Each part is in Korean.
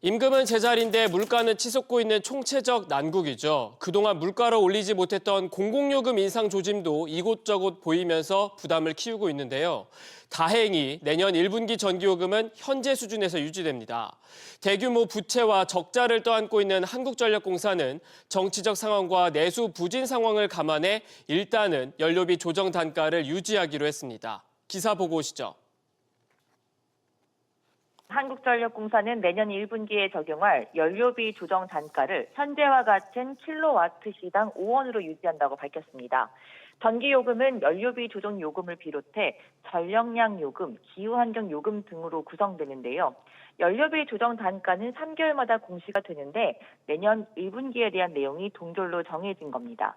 임금은 제자리인데 물가는 치솟고 있는 총체적 난국이죠. 그동안 물가를 올리지 못했던 공공요금 인상 조짐도 이곳저곳 보이면서 부담을 키우고 있는데요. 다행히 내년 1분기 전기요금은 현재 수준에서 유지됩니다. 대규모 부채와 적자를 떠안고 있는 한국전력공사는 정치적 상황과 내수 부진 상황을 감안해 일단은 연료비 조정 단가를 유지하기로 했습니다. 기사 보고 오시죠. 한국전력공사는 내년 1분기에 적용할 연료비 조정 단가를 현재와 같은 킬로와트시당 5원으로 유지한다고 밝혔습니다. 전기요금은 연료비 조정 요금을 비롯해 전력량 요금, 기후환경 요금 등으로 구성되는데요. 연료비 조정 단가는 3개월마다 공시가 되는데 내년 1분기에 대한 내용이 동결로 정해진 겁니다.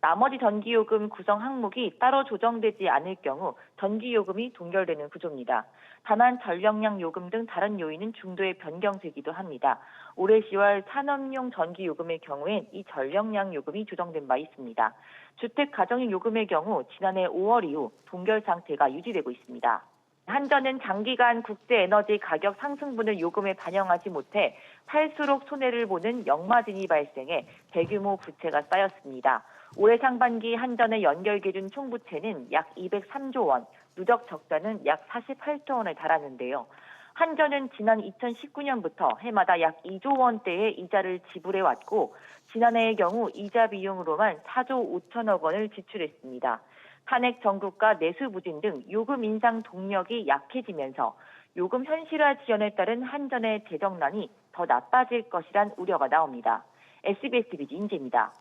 나머지 전기요금 구성 항목이 따로 조정되지 않을 경우 전기요금이 동결되는 구조입니다. 다만 전력량 요금 등 다른 요인은 중도에 변경되기도 합니다. 올해 10월 산업용 전기요금의 경우엔 이 전력량 요금이 조정된 바 있습니다. 주택 가정용 요금의 경우 지난해 5월 이후 동결 상태가 유지되고 있습니다. 한전은 장기간 국제에너지 가격 상승분을 요금에 반영하지 못해 팔수록 손해를 보는 역마진이 발생해 대규모 부채가 쌓였습니다. 올해 상반기 한전의 연결기준 총부채는 약 203조 원, 누적 적자는 약 48조 원에 달하는데요. 한전은 지난 2019년부터 해마다 약 2조 원대의 이자를 지불해왔고 지난해의 경우 이자 비용으로만 4조 5천억 원을 지출했습니다. 탄핵 정국과 내수 부진 등 요금 인상 동력이 약해지면서 요금 현실화 지연에 따른 한전의 재정난이 더 나빠질 것이란 우려가 나옵니다. SBS BG 임재입니다.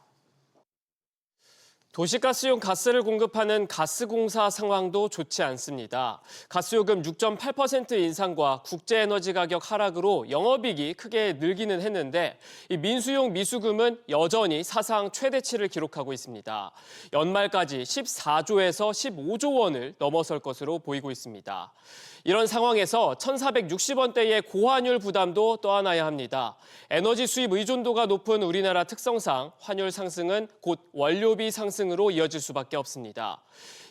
도시가스용 가스를 공급하는 가스공사 상황도 좋지 않습니다. 가스요금 6.8% 인상과 국제에너지 가격 하락으로 영업이익이 크게 늘기는 했는데 이 민수용 미수금은 여전히 사상 최대치를 기록하고 있습니다. 연말까지 14조에서 15조 원을 넘어설 것으로 보이고 있습니다. 이런 상황에서 1,460원대의 고환율 부담도 떠안아야 합니다. 에너지 수입 의존도가 높은 우리나라 특성상 환율 상승은 곧 원료비 상승으로 이어질 수밖에 없습니다.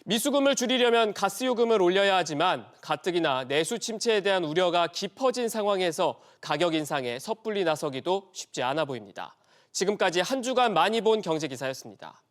미수금을 줄이려면 가스요금을 올려야 하지만 가뜩이나 내수 침체에 대한 우려가 깊어진 상황에서 가격 인상에 섣불리 나서기도 쉽지 않아 보입니다. 지금까지 한 주간 많이 본 경제기사였습니다.